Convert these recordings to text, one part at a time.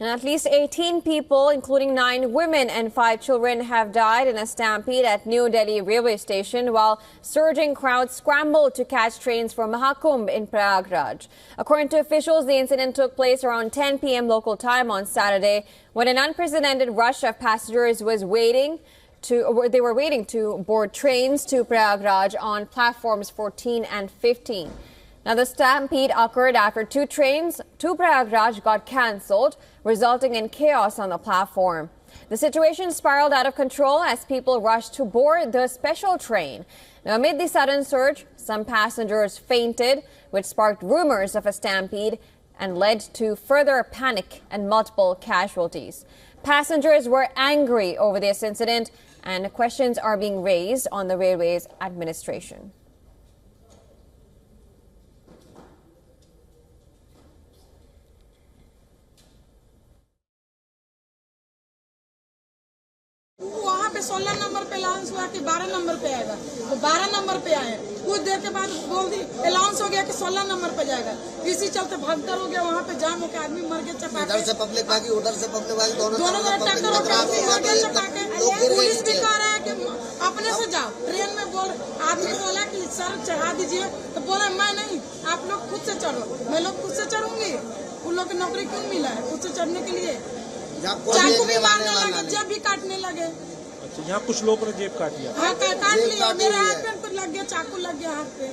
And at least 18 people, including 9 women and 5 children, have died in a stampede at New Delhi railway station while surging crowds scrambled to catch trains for Mahakumbh in Prayagraj. According to officials, the incident took place around 10 p.m. local time on Saturday when an unprecedented rush of passengers were waiting to board trains to Prayagraj on platforms 14 and 15. Now, the stampede occurred after 2 trains to Prayagraj got cancelled, resulting in chaos on the platform. The situation spiraled out of control as people rushed to board the special train. Now, amid the sudden surge, some passengers fainted, which sparked rumors of a stampede and led to further panic and multiple casualties. Passengers were angry over this incident, and questions are being raised on the railway's administration. वहाँ पे 16 number पे allowance हुआ कि 12 number पे आएगा, तो 12 number पे आए। कुछ देर के बाद बोल दी अलाउंस हो गया कि 16 नंबर पे जाएगा। इसी चलते भगदड़ हो गया, वहाँ पे जाम हो गया, आदमी मर गए चपाके। इधर से पब्लिक भागी, उधर से पब्लिक भागी, दोनों तरफ टक्कर हो गया, मर गए चपाके। पुलिस भी कह रहा है कि अपने से जाओ। ट्रेन में आदमी बोला कि सर चढ़ा दीजिए, तो बोला मैं नहीं, आप लोग खुद से चढ़ो। मैं लोग खुद से चढ़ूंगी, उन लोग की नौकरी क्यों मिला है खुद से चढ़ने के लिए? चाकू भी मारने लगे, जेब भी काटने लगे। अच्छा, यहाँ कुछ लोगों ने जेब काट लिया। हाँ, काट लिया, मेरे हाथ पे कुछ लग गया, चाकू लग गया हाथ पे।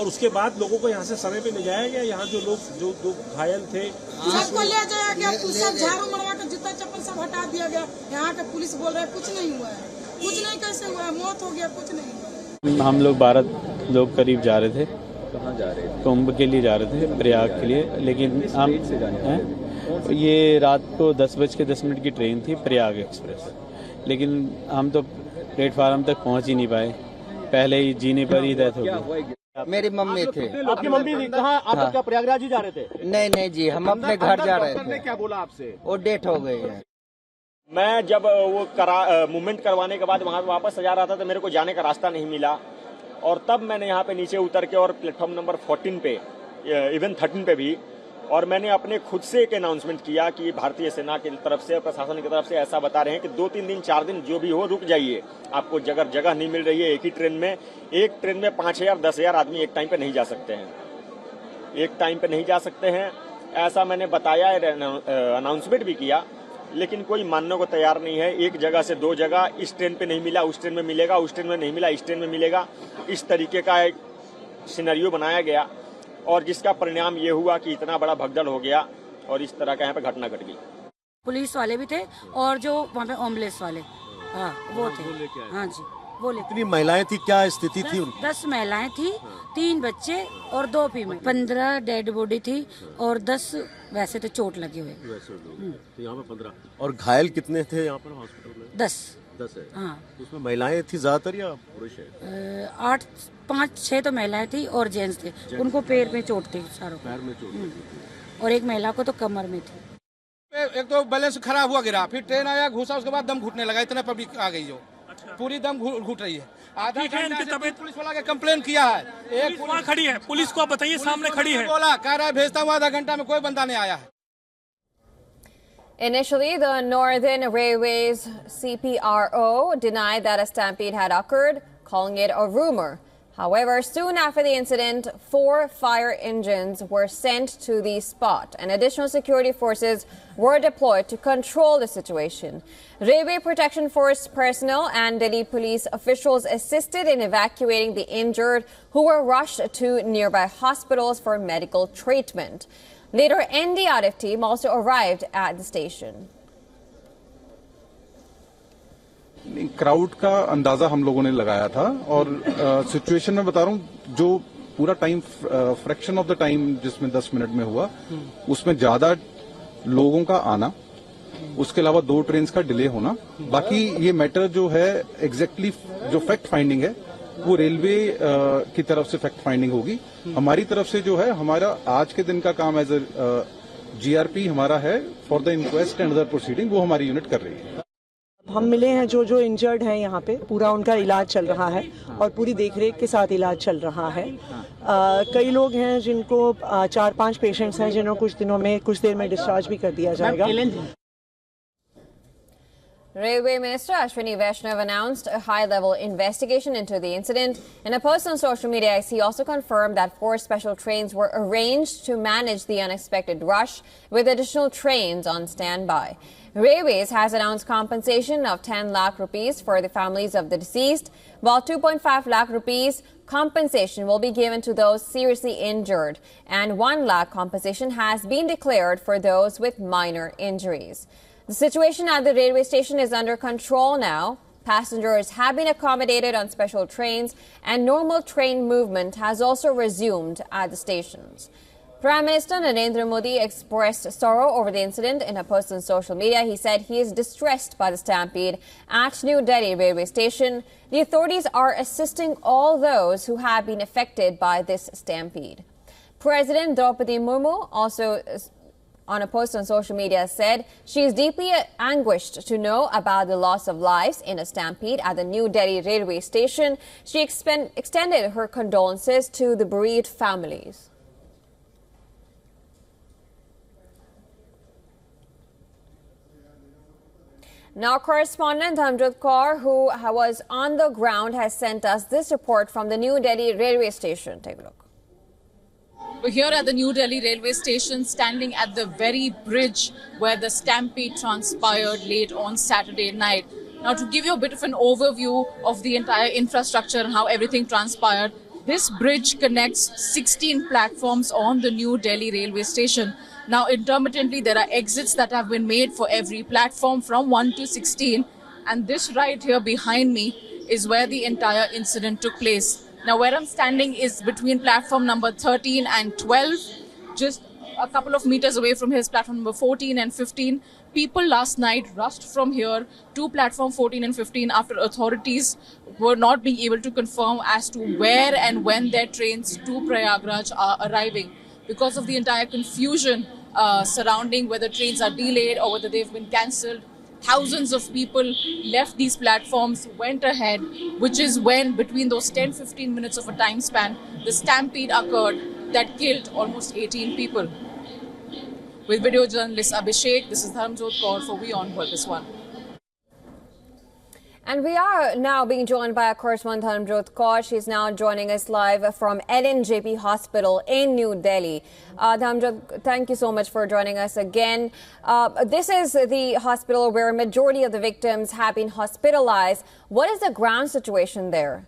और उसके बाद लोगों को यहाँ से समय पे ले जाया गया। यहाँ जो लोग जो घायल थे सबको ले जाया गया, सब झाड़ू मरवा के जूता चप्पल सब हटा दिया गया। यहाँ का पुलिस बोल रहा है कुछ नहीं हुआ है, कुछ नहीं कैसे हुआ है, मौत हो गया, कुछ नहीं हुआ। हम लोग 12 लोग करीब जा रहे थे। कहाँ जा रहे थे? कुंभ के लिए जा रहे थे, प्रयाग के लिए। लेकिन हम ये रात को 10:10 की ट्रेन थी, प्रयाग एक्सप्रेस। लेकिन हम तो प्लेटफार्म तक पहुंच ही नहीं पाए, पहले ही जीने पर ही डेथ हो गई। मेरी मम्मी थे। आपकी मम्मी थी? कहाँ? आप क्या प्रयागराज ही जा रहे थे? नहीं जी, हम अपने घर जा रहे थे। क्या बोला आपसे? वो डेथ हो गई है। मैं जब वो मूवमेंट करवाने के बाद वहाँ वापस जा रहा था तो मेरे को जाने का रास्ता नहीं मिला, और तब मैंने यहाँ पे नीचे उतर के और प्लेटफॉर्म नंबर 14 पे, इवन 13 पे भी, और मैंने अपने खुद से एक अनाउंसमेंट किया कि भारतीय सेना की तरफ से, प्रशासन की तरफ से ऐसा बता रहे हैं कि 2-3 दिन 4 दिन जो भी हो रुक जाइए, आपको जगह नहीं मिल रही है। एक ही ट्रेन में, एक ट्रेन में 5,000-10,000 आदमी एक टाइम पे नहीं जा सकते हैं, एक टाइम पे नहीं जा सकते हैं, ऐसा मैंने बताया, अनाउंसमेंट भी किया। लेकिन कोई मानने को तैयार नहीं है। एक जगह से 2 जगह, इस ट्रेन पे नहीं मिला उस ट्रेन में मिलेगा, उस ट्रेन में नहीं मिला इस ट्रेन में मिलेगा, इस तरीके का एक सिनेरियो बनाया गया, और जिसका परिणाम ये हुआ कि इतना बड़ा भगदड़ हो गया और इस तरह का यहाँ पे घटना घट गई। पुलिस वाले भी थे और जो वहाँ पे एम्बुलेंस वाले, हाँ वो थे। हाँ जी, वो ले। कितनी महिलाएं थी, क्या स्थिति थी? 10 महिलाएं थी, 3 बच्चे और 2 फीमेल। 15 डेड बॉडी थी और 10 वैसे तो चोट लगे हुए। तो यहाँ पे 15। और घायल कितने थे यहाँ पर हॉस्पिटल में? 10 है। हाँ, उसमें महिलाएं थी ज्यादातर या पुरुष है? 5-6 तो महिलाएं थी और जेंट्स थे। उनको पैर में चोट थी, सारों पैर में चोट। और एक महिला को तो कमर में थी। एक तो बैलेंस खराब हुआ, गिरा, फिर ट्रेन आया, घुसा, उसके बाद दम घुटने लगा। इतना पब्लिक आ गई जो पूरी दम घुट रही है। आधा घंटा से पुलिस वाला के कंप्लेन किया है। एक वहाँ खड़ी है, पुलिस को आप बताइए, सामने खड़ी है। बोला, कह रहा है भेजता हूँ, आधा घंटा में कोई बंदा नहीं आया है। Initially, the Northern Railways CPRO denied that a stampede had occurred, calling it a rumor. However, soon after the incident, 4 fire engines were sent to the spot, and additional security forces were deployed to control the situation. Railway Protection Force personnel and Delhi police officials assisted in evacuating the injured, who were rushed to nearby hospitals for medical treatment. Later, NDLS team also arrived at the station. Crowd का अंदाजा हम लोगों ने लगाया था, और situation में बता रहा हूँ, जो पूरा time fraction of the time जिसमें 10 मिनट में हुआ, उसमें ज्यादा लोगों का आना, उसके अलावा 2 ट्रेन का डिले होना। बाकी ये मैटर जो है एग्जैक्टली जो फैक्ट फाइंडिंग है वो रेलवे की तरफ से फैक्ट फाइंडिंग होगी। हमारी तरफ से जो है, हमारा आज के दिन का काम एज ए GRP हमारा है for the inquest and other proceeding, वो हमारी यूनिट कर रही है। हम मिले हैं जो इंजर्ड हैं यहाँ पे, पूरा उनका इलाज चल रहा है और पूरी देखरेख के साथ इलाज चल रहा है। कई लोग हैं जिनको 4-5 पेशेंट्स हैं जिन्होंने कुछ देर में डिस्चार्ज भी कर दिया जाएगा। Railway Minister Ashwini Vaishnav announced a high-level investigation into the incident. In a post on social media, he also confirmed that 4 special trains were arranged to manage the unexpected rush, with additional trains on standby. Railways has announced compensation of 10 lakh rupees for the families of the deceased, while 2.5 lakh rupees compensation will be given to those seriously injured, and 1 lakh compensation has been declared for those with minor injuries. The situation at the railway station is under control now. Passengers have been accommodated on special trains, and normal train movement has also resumed at the stations. Prime Minister Narendra Modi expressed sorrow over the incident in a post on social media. He said he is distressed by the stampede at New Delhi railway station. The authorities are assisting all those who have been affected by this stampede. President Draupadi Murmu also on a post on social media said she is deeply anguished to know about the loss of lives in a stampede at the New Delhi railway station. She extended her condolences to the bereaved families. Now, correspondent Hamjot Kaur, who was on the ground, has sent us this report from the New Delhi railway station. Take a look. We're here at the New Delhi railway station, standing at the very bridge where the stampede transpired late on Saturday night. Now, to give you a bit of an overview of the entire infrastructure and how everything transpired, this bridge connects 16 platforms on the New Delhi railway station. Now, intermittently, there are exits that have been made for every platform from 1 to 16. And this right here behind me is where the entire incident took place. Now, where I'm standing is between platform number 13 and 12, just a couple of meters away from his platform number 14 and 15. People last night rushed from here to platform 14 and 15 after authorities were not being able to confirm as to where and when their trains to Prayagraj are arriving. Because of the entire confusion surrounding whether trains are delayed or whether they've been cancelled, thousands of people left these platforms, went ahead, which is when, between those 10-15 minutes of a time span, the stampede occurred that killed almost 18 people. With video journalist Abhishek, this is Dharmjot Kaur for WION World This One. And we are now being joined by our correspondent Dharmjot Kaur. She's now joining us live from LNJP Hospital in New Delhi. Dharmjot, thank you so much for joining us again. This is the hospital where a majority of the victims have been hospitalized. What is the ground situation there?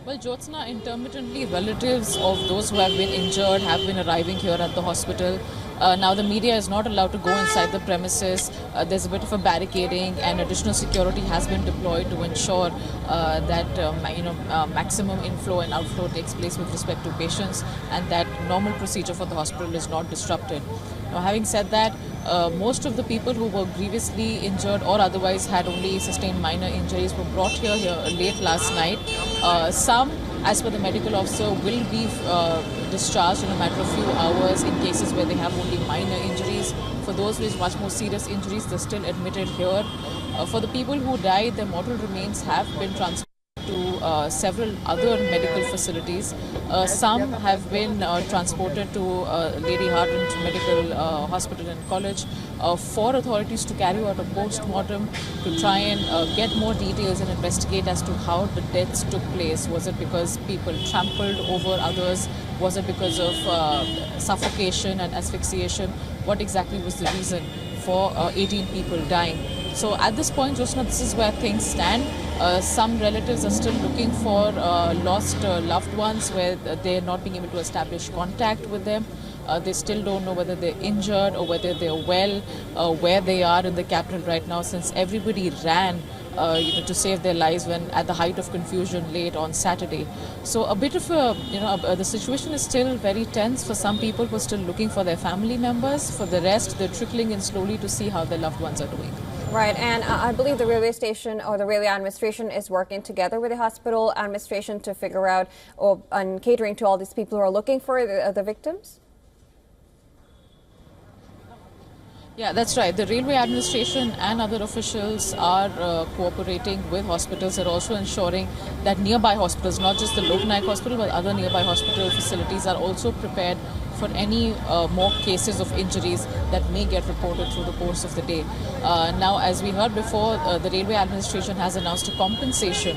Well, Jyotsna, intermittently relatives of those who have been injured have been arriving here at the hospital. Now the media is not allowed to go inside the premises. There's a bit of a barricading, and additional security has been deployed to ensure that maximum inflow and outflow takes place with respect to patients, and that normal procedure for the hospital is not disrupted. Now, having said that, most of the people who were grievously injured or otherwise had only sustained minor injuries were brought here late last night. Some, as per the medical officer, will be discharged in a matter of few hours in cases where they have only minor injuries. For those with much more serious injuries, they're still admitted here. For the people who died, their mortal remains have been transferred to several other medical facilities. Some have been transported to Lady Hardinge Medical Hospital and College for authorities to carry out a post-mortem to try and get more details and investigate as to how the deaths took place. Was it because people trampled over others? Was it because of suffocation and asphyxiation? What exactly was the reason for 18 people dying? So at this point, Jyotsna, this is where things stand. Some relatives are still looking for lost loved ones where they're not being able to establish contact with them. They still don't know whether they're injured or whether they're well, where they are in the capital right now, since everybody ran to save their lives when at the height of confusion late on Saturday. So a bit of the situation is still very tense for some people who are still looking for their family members. For the rest, they're trickling in slowly to see how their loved ones are doing. Right, and I believe the railway station or the railway administration is working together with the hospital administration to figure out and catering to all these people who are looking for the victims? Yeah, that's right. The railway administration and other officials are cooperating with hospitals. They're also ensuring that nearby hospitals, not just the Lakh hospital, but other nearby hospital facilities are also prepared for any more cases of injuries that may get reported through the course of the day. Now, as we heard before, the railway administration has announced a compensation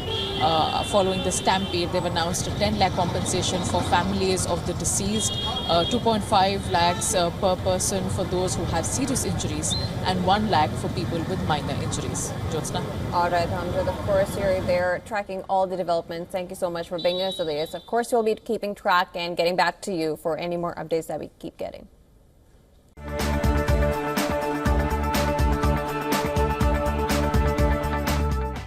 following the stampede. They've announced a 10 lakh compensation for families of the deceased, 2.5 lakhs per person for those who have serious injuries, and 1 lakh for people with minor injuries. Jyotsna. All right, Hamjad, of course, you're there tracking all the developments. Thank you so much for bringing us the latest. Of course, we'll be keeping track and getting back to you for any more updates that we keep getting.